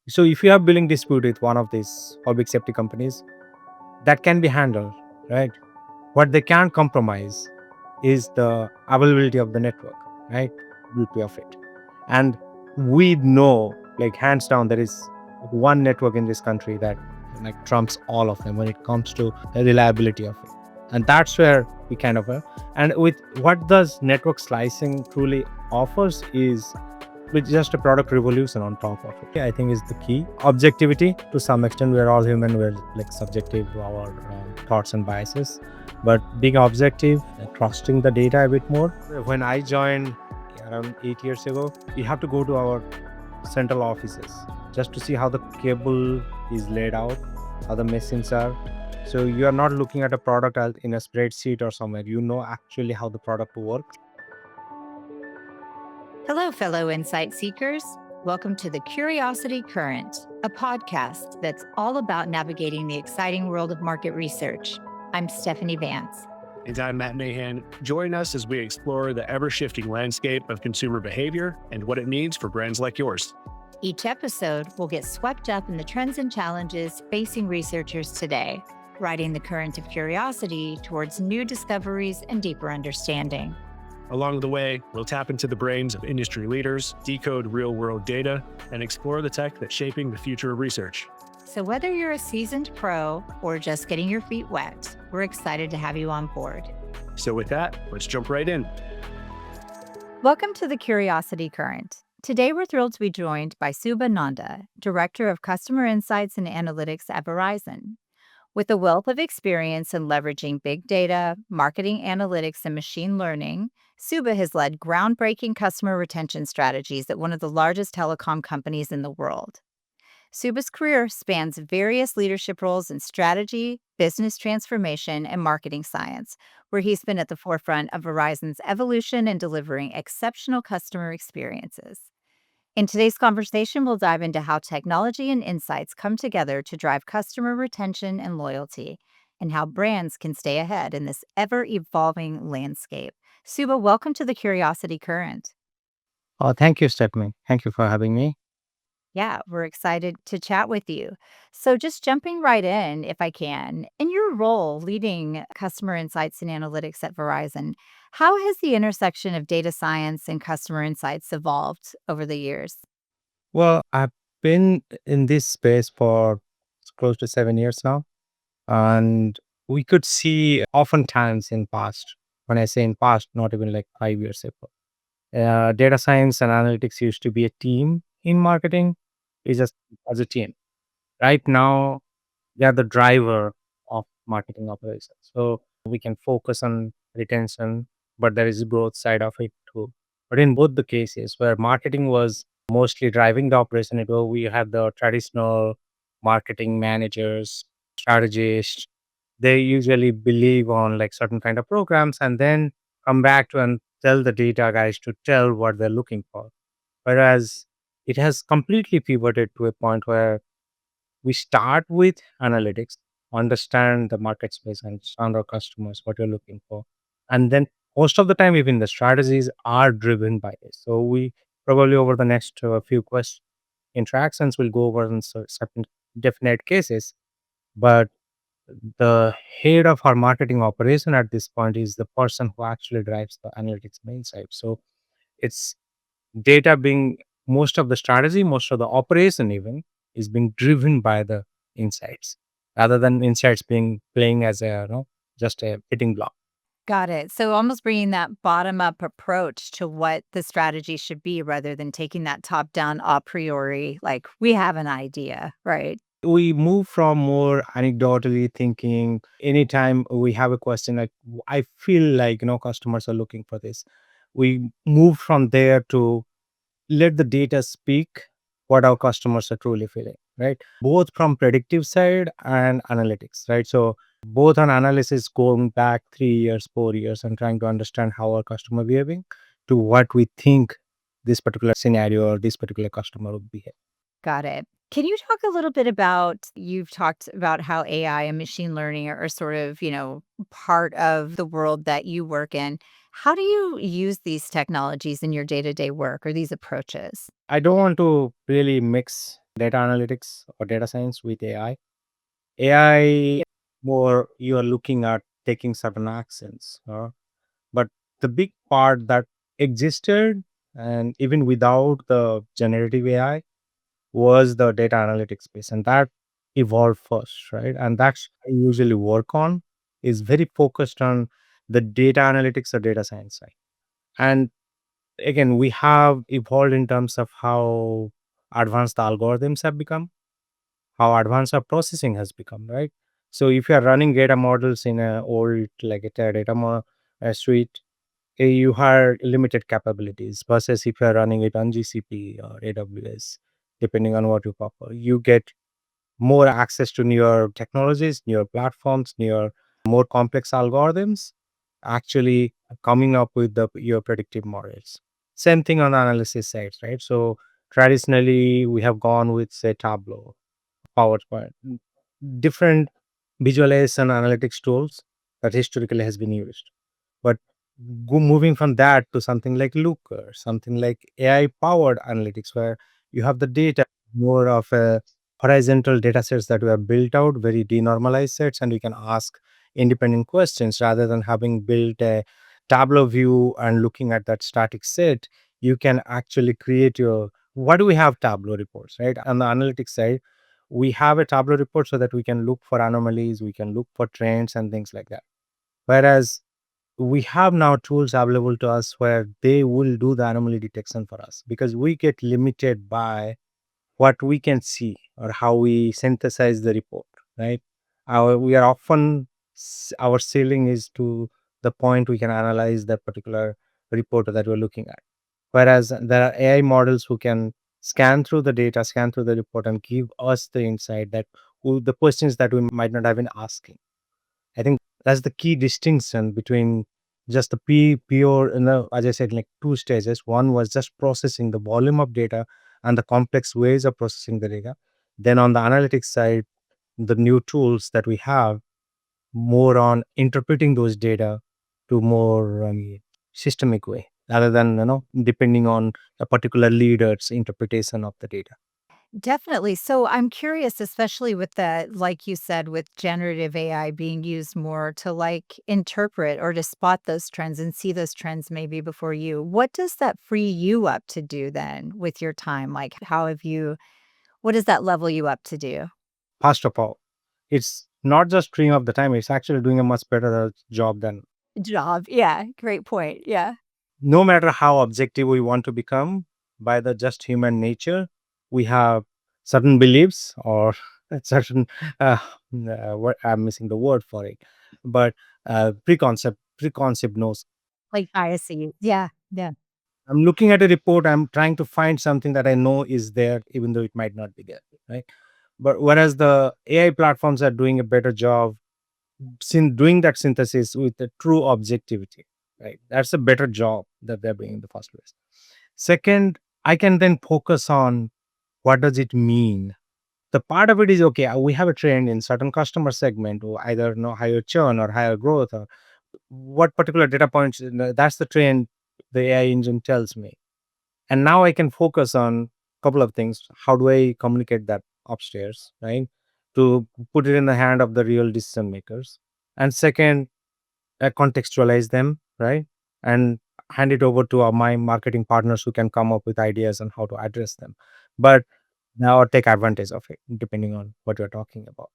So if you have billing dispute with one of these public safety companies, that can be handled, right? What they can't compromise is the availability of the network, right? Beauty of it. And we know, like hands down, there is one network in this country that like trumps all of them when it comes to the reliability of it. And that's where we kind of and with what does network slicing truly offers is with just a product revolution on top of it. I think is the key. Objectivity to some extent, we're all human, we're like subjective to our thoughts and biases. But being objective, trusting the data a bit more. When I joined around 8 years ago, we have to go to our central offices just to see how the cable is laid out, how the machines are. So you are not looking at a product as in a spreadsheet or somewhere. You know actually how the product works. Hello, fellow insight seekers. Welcome to the Curiosity Current, a podcast that's all about navigating the exciting world of market research. I'm Stephanie Vance. And I'm Matt Mahan. Join us as we explore the ever-shifting landscape of consumer behavior and what it means for brands like yours. Each episode will get swept up in the trends and challenges facing researchers today, riding the current of curiosity towards new discoveries and deeper understanding. Along the way, we'll tap into the brains of industry leaders, decode real-world data, and explore the tech that's shaping the future of research. So whether you're a seasoned pro or just getting your feet wet, we're excited to have you on board. So with that, let's jump right in. Welcome to the Curiosity Current. Today, we're thrilled to be joined by Subha Nanda, Director of Customer Insights and Analytics at Verizon. With a wealth of experience in leveraging big data, marketing analytics, and machine learning, Subha has led groundbreaking customer retention strategies at one of the largest telecom companies in the world. Subha's career spans various leadership roles in strategy, business transformation, and marketing science, where he's been at the forefront of Verizon's evolution in delivering exceptional customer experiences. In today's conversation, we'll dive into how technology and insights come together to drive customer retention and loyalty, and how brands can stay ahead in this ever-evolving landscape. Subha, welcome to the Curiosity Current. Oh, thank you, Stephanie. Thank you for having me. Yeah, we're excited to chat with you. So, just jumping right in, if I can, in your role leading customer insights and analytics at Verizon, how has the intersection of data science and customer insights evolved over the years? Well, I've been in this space for close to 7 years now, and we could see oftentimes in past. When I say in past, not even like 5 years ago, data science and analytics used to be a team in marketing. It's just as a team. Right now, they are the driver of marketing operations. So we can focus on retention, but there is growth side of it too. But in both the cases where marketing was mostly driving the operation, we had the traditional marketing managers, strategists. They usually believe on like certain kind of programs and then come back to and tell the data guys to tell what they're looking for. Whereas it has completely pivoted to a point where we start with analytics, understand the market space, and understand our customers, what you're looking for. And then most of the time, even the strategies are driven by this. So we probably over the next few interactions, will go over in certain definite cases. But the head of our marketing operation at this point is the person who actually drives the analytics main side. So it's data being most of the strategy, most of the operation even is being driven by the insights rather than insights being playing as a just a hitting block. Got it. So almost bringing that bottom up approach to what the strategy should be rather than taking that top down a priori, like we have an idea, right? We move from more anecdotally thinking. Anytime we have a question like I feel like customers are looking for this, we move from there to let the data speak what our customers are truly feeling, right? Both from predictive side and analytics, right? So both on analysis going back 3 years, 4 years, and trying to understand how our customer behaving to what we think this particular scenario or this particular customer would behave. Got it. Can you talk a little bit about, you've talked about how AI and machine learning are sort of, part of the world that you work in. How do you use these technologies in your day-to-day work or these approaches? I don't want to really mix data analytics or data science with AI. AI, more you are looking at taking certain actions, but the big part that existed, and even without the generative AI, was the data analytics space, and that evolved first, right? And that's I usually work on, is very focused on the data analytics or data science side. And again, we have evolved in terms of how advanced the algorithms have become, how advanced our processing has become, right? So if you are running data models in a old like a suite, you have limited capabilities versus if you are running it on GCP or AWS, depending on what you prefer, you get more access to newer technologies, newer platforms, newer more complex algorithms, actually coming up with your predictive models. Same thing on the analysis side, right? So traditionally, we have gone with say Tableau, PowerPoint, different visualization analytics tools that historically has been used. But moving from that to something like Looker, something like AI powered analytics, where you have the data more of a horizontal data sets that were built out, very denormalized sets, and you can ask independent questions rather than having built a Tableau view and looking at that static set. You can actually create your what do we have Tableau reports, right? On the analytics side, we have a Tableau report so that we can look for anomalies, we can look for trends and things like that. Whereas we have now tools available to us where they will do the anomaly detection for us because we get limited by what we can see or how we synthesize the report, right? We are often, our ceiling is to the point we can analyze that particular report that we're looking at. Whereas there are AI models who can scan through the data, scan through the report, and give us the insight that the questions that we might not have been asking. I think that's the key distinction between just the pure, as I said, like two stages. One was just processing the volume of data and the complex ways of processing the data. Then on the analytics side, the new tools that we have more on interpreting those data to more systemic way rather than depending on a particular leader's interpretation of the data. Definitely. So I'm curious, especially with the, like you said, with generative AI being used more to like interpret or to spot those trends and see those trends maybe before you. What does that free you up to do then with your time? Like, what does that level you up to do? First of all, it's not just freeing up the time; it's actually doing a much better job than. Job. Yeah. Great point. Yeah. No matter how objective we want to become, by the just human nature, we have certain beliefs or certain what I'm missing the word for it, but preconcept knows. Like biases. Yeah. Yeah. I'm looking at a report, I'm trying to find something that I know is there, even though it might not be there, right? But whereas the AI platforms are doing a better job doing that synthesis with a true objectivity, right? That's a better job that they're doing in the first place. Second, I can then focus on what does it mean. The part of it is okay. We have a trend in certain customer segment, or either higher churn or higher growth, or what particular data points. That's the trend the AI engine tells me, and now I can focus on a couple of things. How do I communicate that upstairs, right? To put it in the hand of the real decision makers. And second, contextualize them, right? And hand it over to my marketing partners who can come up with ideas on how to address them. But now take advantage of it, depending on what you're talking about.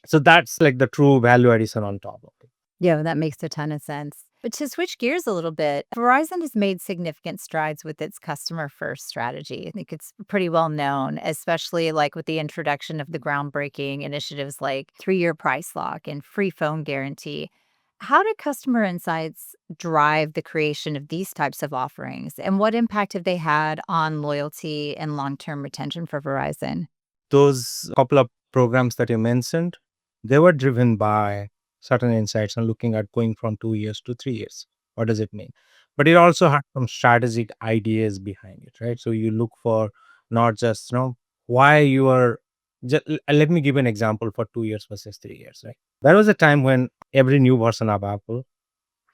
So that's like the true value addition on top of it. Yeah, that makes a ton of sense. But to switch gears a little bit, Verizon has made significant strides with its customer first strategy. I think it's pretty well known, especially like with the introduction of the groundbreaking initiatives like 3-year price lock and free phone guarantee. How do customer insights drive the creation of these types of offerings? And what impact have they had on loyalty and long term retention for Verizon? Those couple of programs that you mentioned, they were driven by certain insights and looking at going from 2 years to 3 years. What does it mean? But it also had some strategic ideas behind it, right? So you look for not just, why you are. Let me give an example for 2 years versus 3 years, right? There was a time when every new version of Apple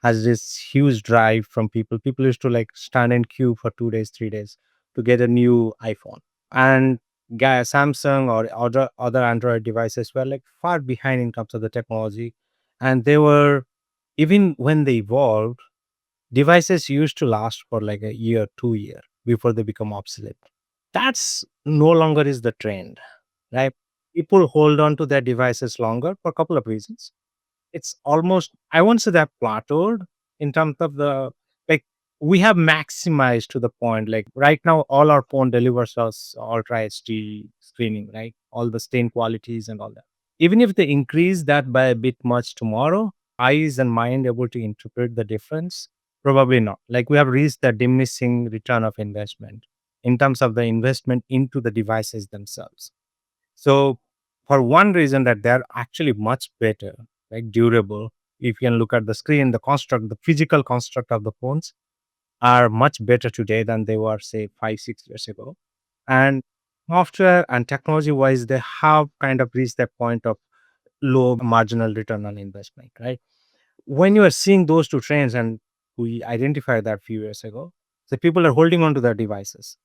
has this huge drive from people. People used to like stand in queue for 2 days, 3 days to get a new iPhone. And Samsung or other Android devices were like far behind in terms of the technology, and they were, even when they evolved, devices used to last for like a year, 2 year before they become obsolete. That's no longer is the trend, right? People hold on to their devices longer for a couple of reasons. It's almost, I won't say that plateaued in terms of the, like, we have maximized to the point, like right now all our phone delivers us ultra HD screening, right? All the stain qualities and all that. Even if they increase that by a bit much tomorrow, eyes and mind able to interpret the difference? Probably not. Like, we have reached the diminishing return of investment in terms of the investment into the devices themselves. So, for one reason, that they're actually much better, like durable. If you can look at the screen, the construct, the physical construct of the phones are much better today than they were, say, 5, 6 years ago. And software and technology wise, they have kind of reached that point of low marginal return on investment, right? When you are seeing those two trends, and we identified that a few years ago, the people are holding on to their devices.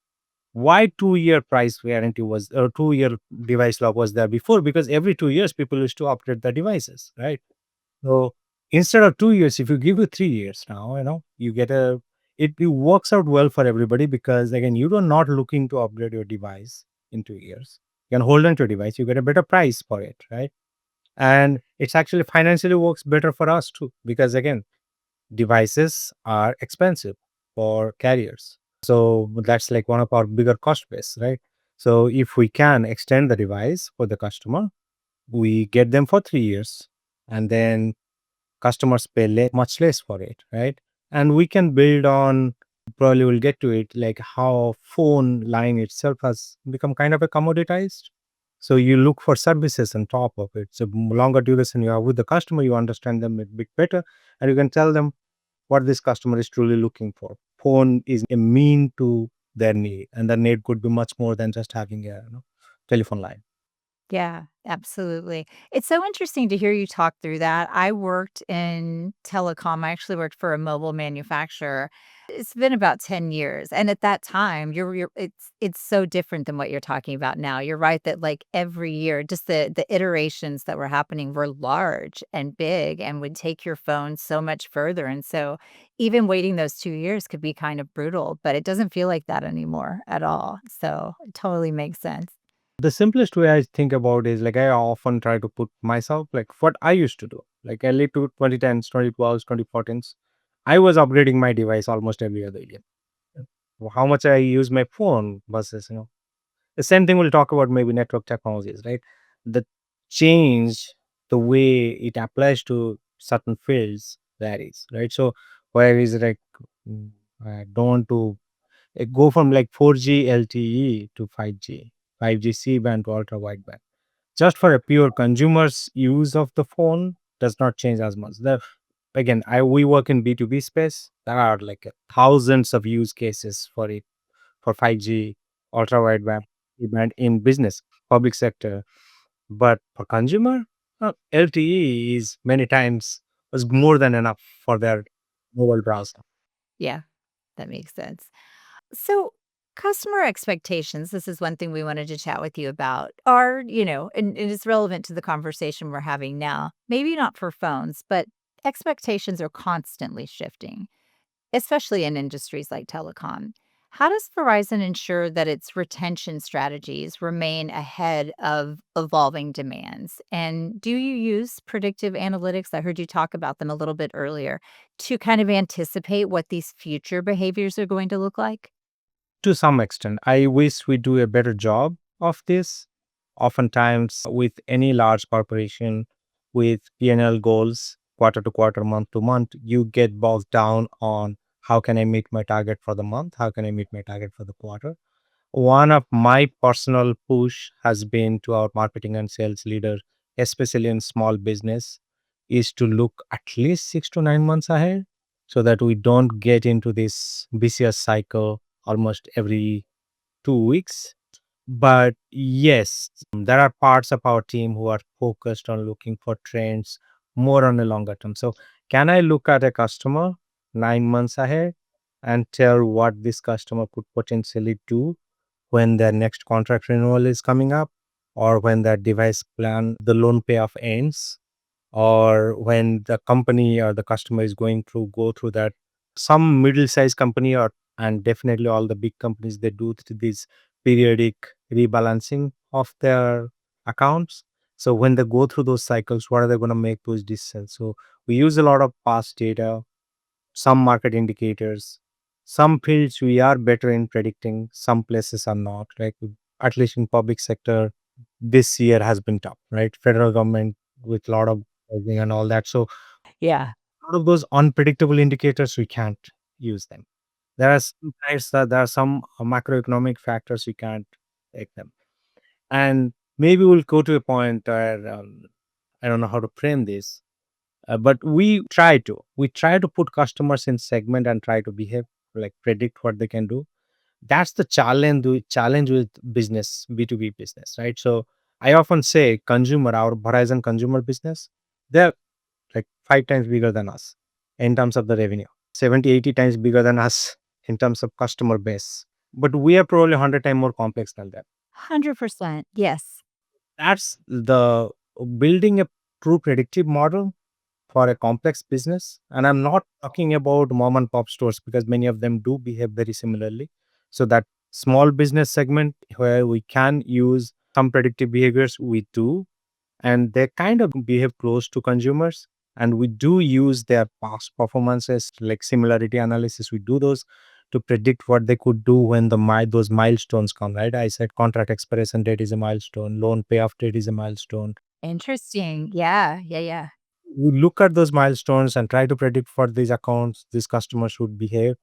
Why 2 year price guarantee was, or 2 year device lock was there before? Because every 2 years people used to upgrade their devices, right? So instead of 2 years, if you give it 3 years now, you get it works out well for everybody, because again, you are not looking to upgrade your device in 2 years. You can hold on to a device, you get a better price for it, right? And it's actually financially works better for us too, because again, devices are expensive for carriers. So that's like one of our bigger cost base, right? So if we can extend the device for the customer, we get them for 3 years, and then customers pay much less for it, right? And we can build on, probably we'll get to it, like how phone line itself has become kind of a commoditized. So you look for services on top of it. So longer duration you are with the customer, you understand them a bit better, and you can tell them what this customer is truly looking for. Phone is a mean to their need, and the need could be much more than just having a telephone line. Yeah, absolutely. It's so interesting to hear you talk through that. I worked in telecom. I actually worked for a mobile manufacturer. It's been about 10 years. And at that time, you're it's so different than what you're talking about now. You're right that like every year, just the iterations that were happening were large and big and would take your phone so much further. And so even waiting those 2 years could be kind of brutal, but it doesn't feel like that anymore at all. So it totally makes sense. The simplest way I think about is, like, I often try to put myself like what I used to do. Like, early to 2010s, 2012s, 2014s, I was upgrading my device almost every other year. How much I use my phone versus, the same thing we'll talk about maybe network technologies, right? The change, the way it applies to certain fields varies, right? So where is it like, mm, I don't want to go from like 4G LTE to 5G, 5G C band to ultra wideband. Just for a pure consumer's use of the phone does not change as much. Again, we work in B2B space. There are like thousands of use cases for it, for 5G, ultra wideband, C-band in business, public sector. But for consumer, LTE is many times was more than enough for their mobile browser. Yeah, that makes sense. So, customer expectations, this is one thing we wanted to chat with you about, are, and it's relevant to the conversation we're having now. Maybe not for phones, but expectations are constantly shifting, especially in industries like telecom. How does Verizon ensure that its retention strategies remain ahead of evolving demands? And do you use predictive analytics? I heard you talk about them a little bit earlier to kind of anticipate what these future behaviors are going to look like? To some extent, I wish we do a better job of this. Oftentimes, with any large corporation with P&L goals, quarter to quarter, month to month, you get bogged down on how can I meet my target for the month? How can I meet my target for the quarter? One of my personal push has been to our marketing and sales leader, especially in small business, is to look at least 6 to 9 months ahead, so that we don't get into this vicious cycle almost every 2 weeks. But yes, there are parts of our team who are focused on looking for trends more on a longer term. So, can I look at a customer 9 months ahead and tell what this customer could potentially do when their next contract renewal is coming up, or when their device plan, the loan payoff ends, or when the company or the customer is go through that. Some middle-sized company, or and definitely all the big companies, they do this periodic rebalancing of their accounts. So when they go through those cycles, what are they going to make those decisions? So we use a lot of past data, some market indicators. Some fields we are better in predicting, some places are not. Like at least in public sector, this year has been tough, right? Federal government with a lot of housing and all that. So Yeah. a lot of those unpredictable indicators we can't use them. There are some times that there are some macroeconomic factors you can't take them. And maybe we'll go to a point where I don't know how to frame this. But we try to put customers in segment and try to behave, like predict what they can do. That's the challenge with business, B2B business, right? So I often say consumer, our Verizon consumer business, they're like 5 times bigger than us in terms of the revenue, 70, 80 times bigger than us in terms of customer base. But we are probably 100 times more complex than that. 100%. Yes. That's the building a true predictive model for a complex business. And I'm not talking about mom and pop stores, because many of them do behave very similarly. So that small business segment where we can use some predictive behaviors, we do, and they kind of behave close to consumers. And we do use their past performances, like similarity analysis. We do those to predict what they could do when those milestones come. Right? I said contract expiration date is a milestone, loan payoff date is a milestone. Interesting. Yeah. Yeah. Yeah. We look at those milestones and try to predict for these accounts, these customers should behave.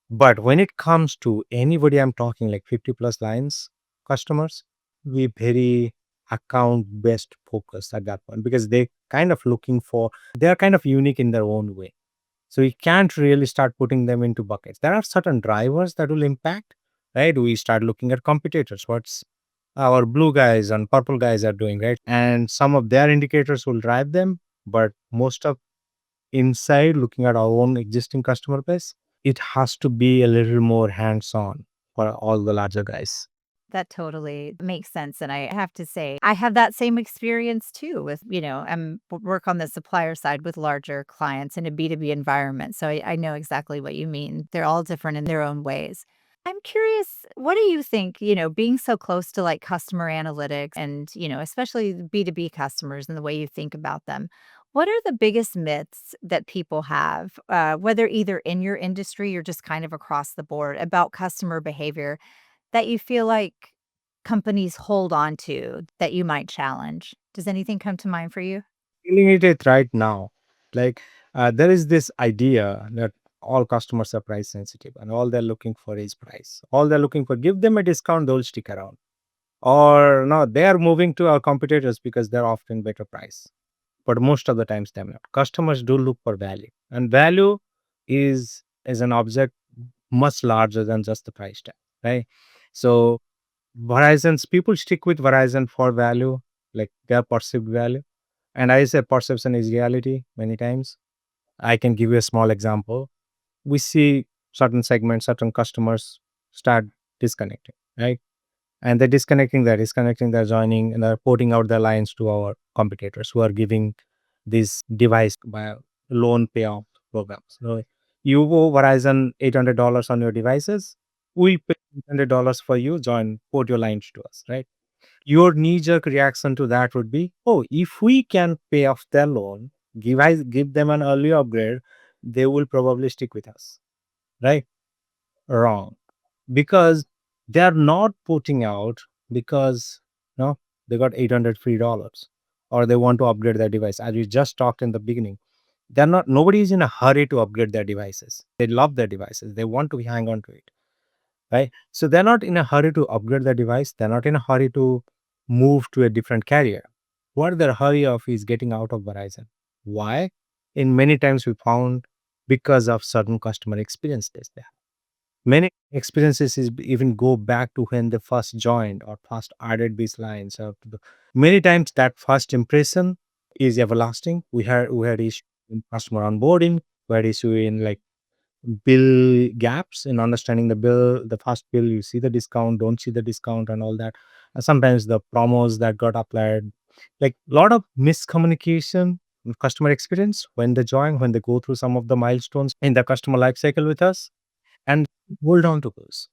But when it comes to anybody, I'm talking like 50 plus lines customers, we very account based focus at that point, because they are kind of unique in their own way. So we can't really start putting them into buckets. There are certain drivers that will impact, right? We start looking at competitors, what's our blue guys and purple guys are doing, right? And some of their indicators will drive them, but most of inside looking at our own existing customer base, it has to be a little more hands-on for all the larger guys. That totally makes sense. And I have to say, I have that same experience too with, work on the supplier side with larger clients in a B2B environment. So I know exactly what you mean. They're all different in their own ways. I'm curious, what do you think, being so close to like customer analytics and, especially the B2B customers and the way you think about them? What are the biggest myths that people have, whether either in your industry or just kind of across the board about customer behavior that you feel like companies hold on to that you might challenge? Does anything come to mind for you? Feeling it right now, like there is this idea that all customers are price sensitive and all they're looking for is price. All they're looking for, give them a discount, they'll stick around. Or no, they are moving to our competitors because they're offering better price. But most of the times they're not. Customers do look for value, and value is an object much larger than just the price tag, right? So Verizon's people stick with Verizon for value, like their perceived value. And I say perception is reality many times. I can give you a small example. We see certain segments, certain customers start disconnecting, right? And they're joining, and they're porting out their lines to our competitors who are giving this device by loan payoff programs. So you owe Verizon $800 on your devices, we'll pay $800 for you, join, port your lines to us, right? Your knee-jerk reaction to that would be, oh, if we can pay off their loan, give them an early upgrade, they will probably stick with us, right? Wrong, because they're not putting out because no, they got 800 free dollars, or they want to upgrade their device. As we just talked in the beginning, they're not nobody is in a hurry to upgrade their devices. They love their devices, they want to hang on to it, right? So they're not in a hurry to upgrade their device, they're not in a hurry to move to a different carrier. What they're hurry of is getting out of Verizon. Why? In many times we found, because of certain customer experiences. Many experiences is even go back to when they first joined or first added these lines. Many times that first impression is everlasting. We had issue in customer onboarding, we had issue in like bill gaps in understanding the bill, the first bill, you see the discount, don't see the discount and all that. And sometimes the promos that got applied, like a lot of miscommunication with customer experience when they join, when they go through some of the milestones in the customer life cycle with us, and hold on to those.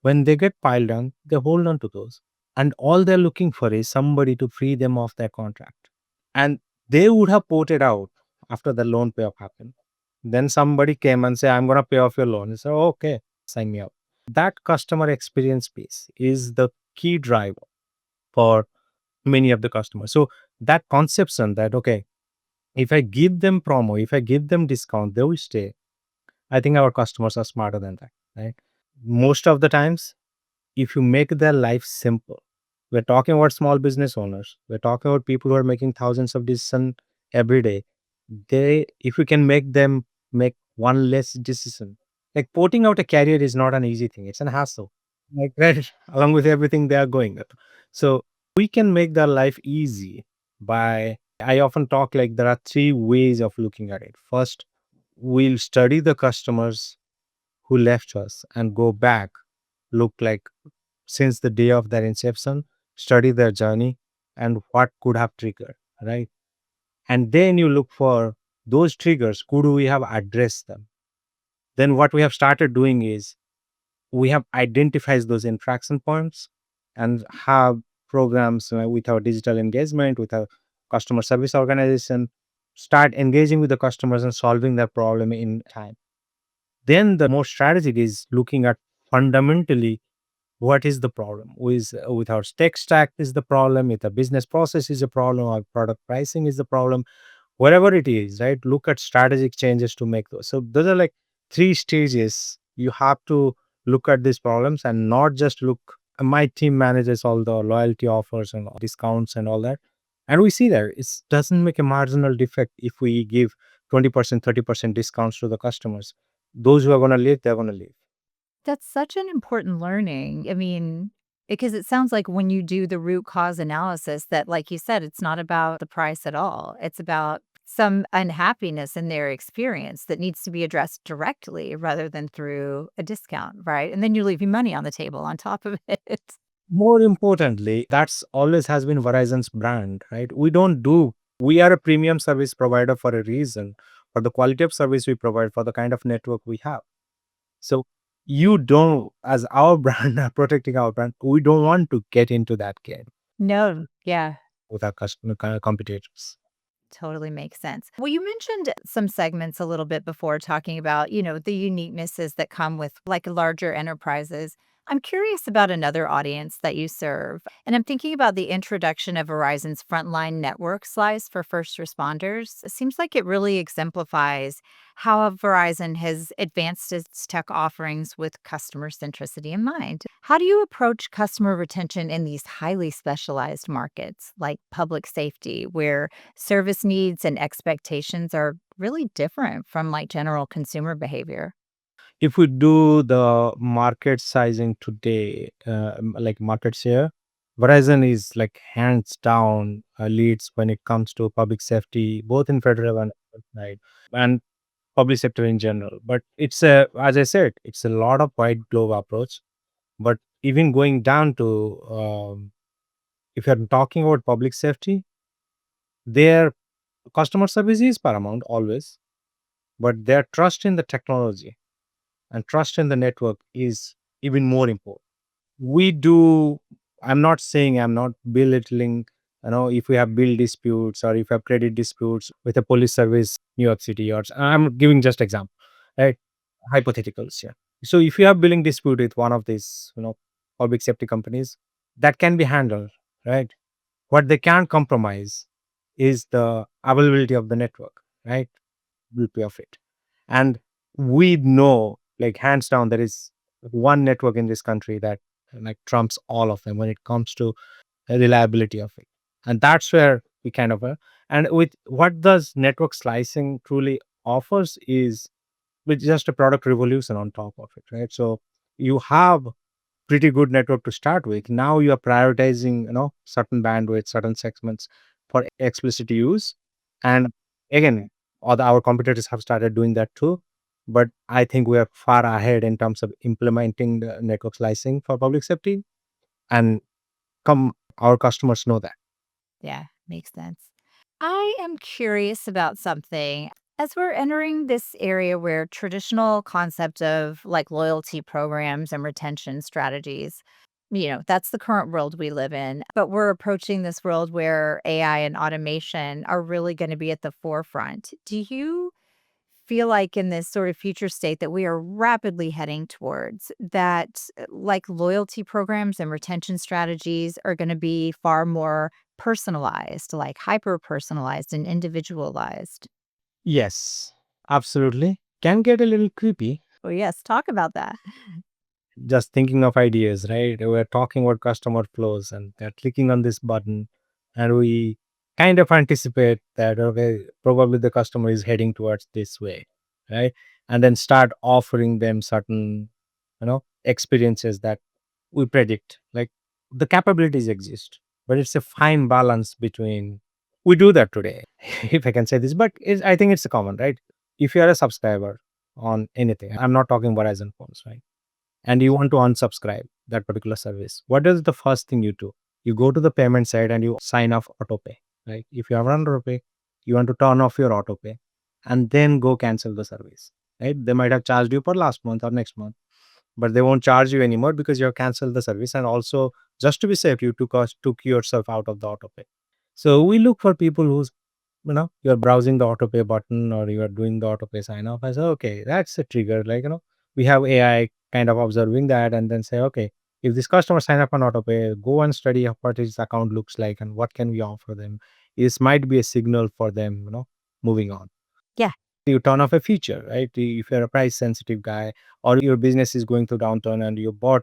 When they get piled on, they hold on to those. And all they're looking for is somebody to free them off their contract. And they would have ported out after the loan payoff happened. Then somebody came and said, I'm going to pay off your loan. You say, "Oh, okay, sign me up." That customer experience piece is the key driver for many of the customers. So that conception that, okay, if I give them promo, if I give them discount, they will stay. I think our customers are smarter than that, right? Most of the times, if you make their life simple, we're talking about small business owners, we're talking about people who are making thousands of decisions every day. They, if you can make them make one less decision, like porting out a carrier is not an easy thing, it's an hassle, like right, along with everything they are going at. So we can make their life easy by, I often talk like there are three ways of looking at it. First, we'll study the customers who left us and go back, look like since the day of their inception, study their journey and what could have triggered, right? And then you look for those triggers, could we have addressed them? Then what we have started doing is we have identified those interaction points and have programs with our digital engagement, with our customer service organization, start engaging with the customers and solving their problem in time. Then the more strategic is looking at fundamentally what is the problem with our tech stack is the problem, with the business process is a problem, our product pricing is the problem, whatever it is, right? Look at strategic changes to make those. So those are like three stages. You have to look at these problems and not just look. My team manages all the loyalty offers and discounts and all that. And we see that it doesn't make a marginal defect if we give 20%, 30% discounts to the customers. Those who are going to leave, they're going to leave. That's such an important learning. I mean, because it sounds like when you do the root cause analysis that, like you said, it's not about the price at all. It's about some unhappiness in their experience that needs to be addressed directly rather than through a discount, right? And then you're leaving money on the table on top of it. More importantly, that's always has been Verizon's brand, right? We are a premium service provider for a reason, for the quality of service we provide, for the kind of network we have. So you don't, as our brand, are protecting our brand, we don't want to get into that game No, yeah. with our customer competitors. Totally makes sense. Well, you mentioned some segments a little bit before talking about, the uniquenesses that come with like larger enterprises. I'm curious about another audience that you serve. And I'm thinking about the introduction of Verizon's frontline network slice for first responders. It seems like it really exemplifies how Verizon has advanced its tech offerings with customer centricity in mind. How do you approach customer retention in these highly specialized markets like public safety, where service needs and expectations are really different from like general consumer behavior? If we do the market sizing today, like market share, Verizon is like hands down leads when it comes to public safety, both in federal and state, and public sector in general. But it's a, as I said, it's a lot of wide glove approach. But even going down to, if you're talking about public safety, their customer service is paramount always, but their trust in the technology and trust in the network is even more important. We do, I'm not saying, I'm not belittling, if we have bill disputes or if we have credit disputes with a police service, New York City, or I'm giving just example, right? Hypotheticals, yeah. So if you have billing dispute with one of these, public safety companies, that can be handled, right? What they can't compromise is the availability of the network, right? Will pay of it. And we know, like hands down, there is one network in this country that like trumps all of them when it comes to reliability of it. And that's where we kind of and with what does network slicing truly offers is with just a product revolution on top of it, right? So you have pretty good network to start with. Now you are prioritizing, certain bandwidth, certain segments for explicit use. And again, our competitors have started doing that too. but I think we are far ahead in terms of implementing the network slicing for public safety, and our customers know that. Yeah, makes sense. I am curious about something. As we're entering this area where traditional concept of like loyalty programs and retention strategies, that's the current world we live in. But we're approaching this world where AI and automation are really going to be at the forefront. Do you feel like in this sort of future state that we are rapidly heading towards that like loyalty programs and retention strategies are going to be far more personalized, like hyper personalized and individualized? Yes, absolutely. Can get a little creepy. Oh, yes. Talk about that. Just thinking of ideas, right? We're talking about customer flows and they're clicking on this button, and we kind of anticipate that, okay, probably the customer is heading towards this way, right? And then start offering them certain, experiences that we predict. Like the capabilities exist, but it's a fine balance between, we do that today, if I can say this, but I think it's a common, right? If you are a subscriber on anything, I'm not talking Verizon phones, right? And you want to unsubscribe that particular service, what is the first thing you do? You go to the payment side and you sign off autopay, right? If you have an autopay, you want to turn off your autopay and then go cancel the service, right? They might have charged you for last month or next month, but they won't charge you anymore because you have canceled the service. And also, just to be safe, you took yourself out of the autopay. So we look for people who's, you're browsing the autopay button or you are doing the autopay sign off. I say, okay, that's a trigger. Like, we have AI kind of observing that and then say, okay, if this customer sign up on autopay, go and study what his account looks like and what can we offer them. This might be a signal for them, moving on. Yeah. You turn off a feature, right? If you're a price sensitive guy or your business is going through downturn and you bought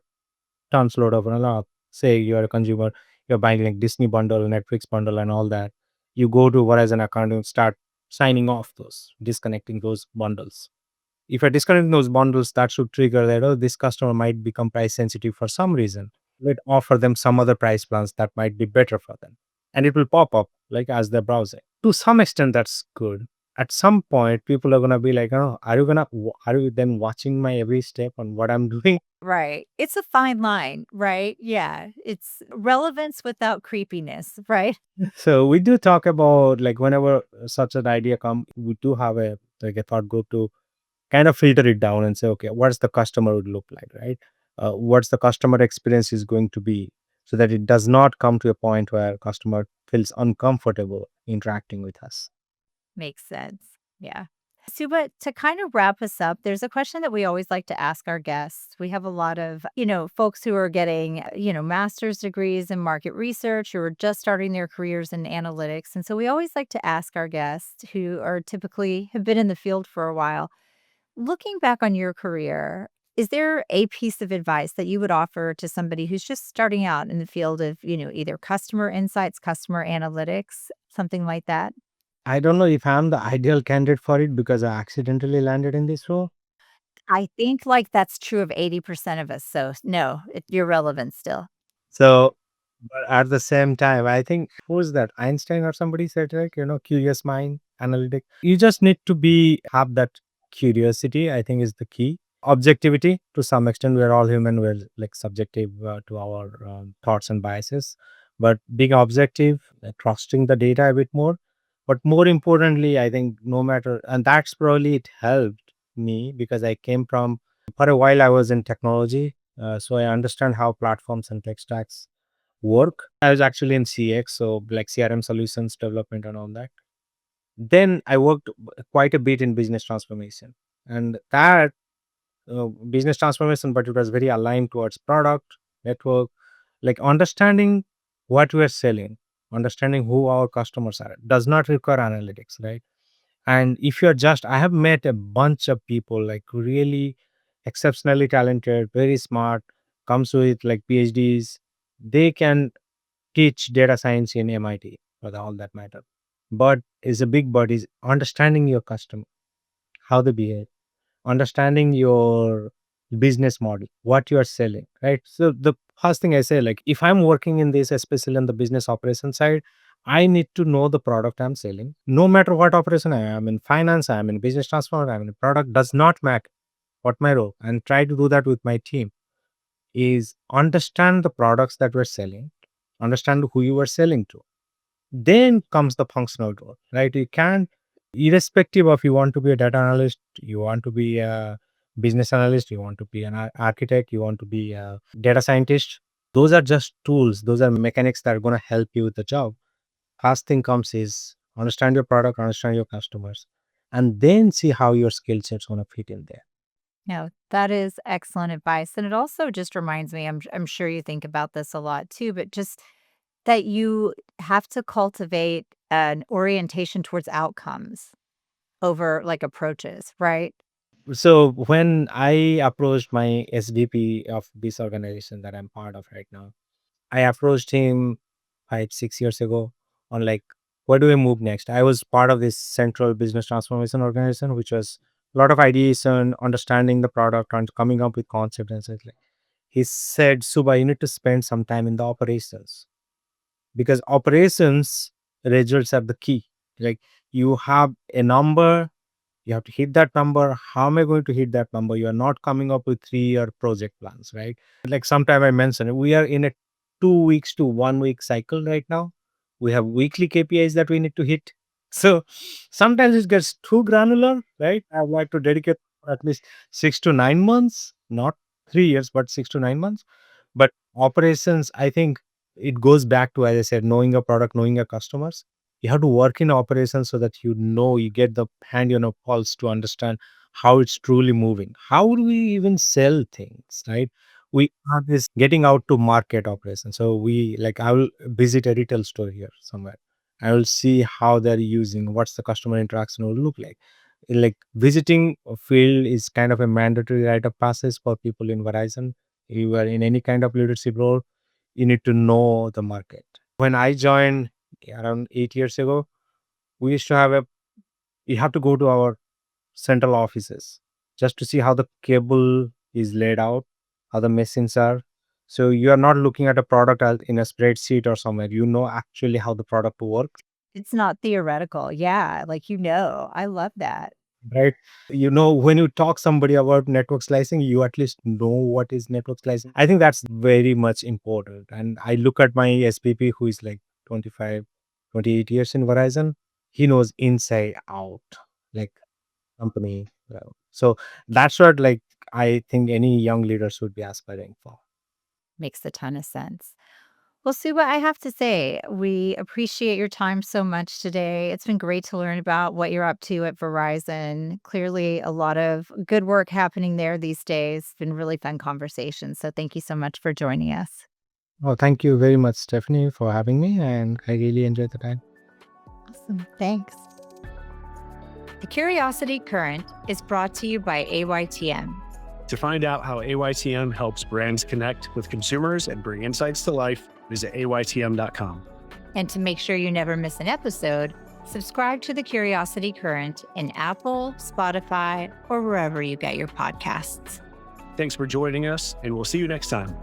tons load of, say you're a consumer, you're buying like Disney bundle, Netflix bundle and all that. You go to Verizon account and start signing off those, disconnecting those bundles. If you're disconnecting those bundles, that should trigger that, oh, this customer might become price sensitive for some reason. Let offer them some other price plans that might be better for them. And it will pop up like as they're browsing. To some extent, that's good. At some point, people are gonna be like, oh, are you then watching my every step on what I'm doing? Right. It's a fine line, right? Yeah. It's relevance without creepiness, right? So we do talk about like whenever such an idea come, we do have a like a thought group to kind of filter it down and say, okay, what's the customer would look like, right? What's the customer experience is going to be, so that it does not come to a point where customer feels uncomfortable interacting with us. Makes sense. Yeah. Suba, to kind of wrap us up, there's a question that we always like to ask our guests. We have a lot of, folks who are getting, master's degrees in market research or just starting their careers in analytics. And so we always like to ask our guests who are typically have been in the field for a while, looking back on your career, is there a piece of advice that you would offer to somebody who's just starting out in the field of, either customer insights, customer analytics, something like that? I don't know if I'm the ideal candidate for it because I accidentally landed in this role. I think, like, that's true of 80% of us, so no, you're relevant still. So, but at the same time, I think who's that? Einstein or somebody said like, curious mind, analytic. You just need to have that curiosity, I think is the key. Objectivity to some extent, we're all human, we're like subjective to our thoughts and biases, but being objective, trusting the data a bit more. But more importantly, I think no matter, and that's probably it helped me because I came from, for a while, I was in technology. So I understand how platforms and tech stacks work. I was actually in CX, so like CRM solutions development and all that. Then I worked quite a bit in business transformation, and that business transformation, but it was very aligned towards product, network, like understanding what we are selling, understanding who our customers are. Does not require analytics, right? And if you're just, I have met a bunch of people like really exceptionally talented, very smart, comes with like PhDs. They can teach data science in MIT for all that matter. But is a big but is understanding your customer, how they behave, understanding your business model, what you are selling, right? So the first thing I say, like if I'm working in this, especially on the business operation side, I need to know the product I'm selling. No matter what operation I am in finance, I am in business transformation, I'm in product, does not matter what my role. And try to do that with my team is understand the products that we're selling, understand who you are selling to. Then comes the functional role, right? You can't, irrespective of you want to be a data analyst, you want to be a business analyst, you want to be an architect, you want to be a data scientist. Those are just tools. Those are mechanics that are going to help you with the job. First thing comes is understand your product, understand your customers, and then see how your skill set's going to fit in there. No, that is excellent advice. And it also just reminds me, I'm sure you think about this a lot too, but just that you have to cultivate an orientation towards outcomes over like approaches, right? So when I approached my SVP of this organization that I'm part of right now, I approached him 5, 6 years ago on like, where do we move next? I was part of this central business transformation organization, which was a lot of ideation, understanding the product, and coming up with concepts and such. Like, he said, Suba, you need to spend some time in the operations because operations results are the key. Like, you have a number, you have to hit that number. How am I going to hit that number? You are not coming up with 3 year project plans, right? Like sometime I mentioned, we are in a 2 weeks to 1 week cycle right now. We have weekly KPIs that we need to hit. So sometimes it gets too granular, right? I would like to dedicate at least 6 to 9 months, not 3 years, but 6 to 9 months. But operations, I think it goes back to, as I said, knowing a product, knowing your customers. You have to work in operations so that you get the hand on a pulse to understand how it's truly moving. How do we even sell things, right? We are this getting out to market operation. So we like, I will visit a retail store here somewhere. I will see how they're using, what's the customer interaction will look like. Like visiting a field is kind of a mandatory rite of passage for people in Verizon. You are in any kind of leadership role, you need to know the market. When I joined around 8 years ago, we used to have you have to go to our central offices just to see how the cable is laid out, how the machines are. So you are not looking at a product as in a spreadsheet or somewhere. You know actually how the product works, It's not theoretical. Yeah, like I love that. right? When you talk somebody about network slicing, you at least know what is network slicing. I think that's very much important. And I look at my SPP who is like 25, 28 years in Verizon. He knows inside out, like company. So that's what like I think any young leader should be aspiring for. Makes a ton of sense. Well, Suba, I have to say, we appreciate your time so much today. It's been great to learn about what you're up to at Verizon. Clearly, a lot of good work happening there these days. It's been really fun conversation. So, thank you so much for joining us. Oh, thank you very much, Stephanie, for having me, and I really enjoyed the time. Awesome. Thanks. The Curiosity Current is brought to you by AYTM. To find out how AYTM helps brands connect with consumers and bring insights to life, visit AYTM.com. And to make sure you never miss an episode, subscribe to the Curiosity Current in Apple, Spotify, or wherever you get your podcasts. Thanks for joining us, and we'll see you next time.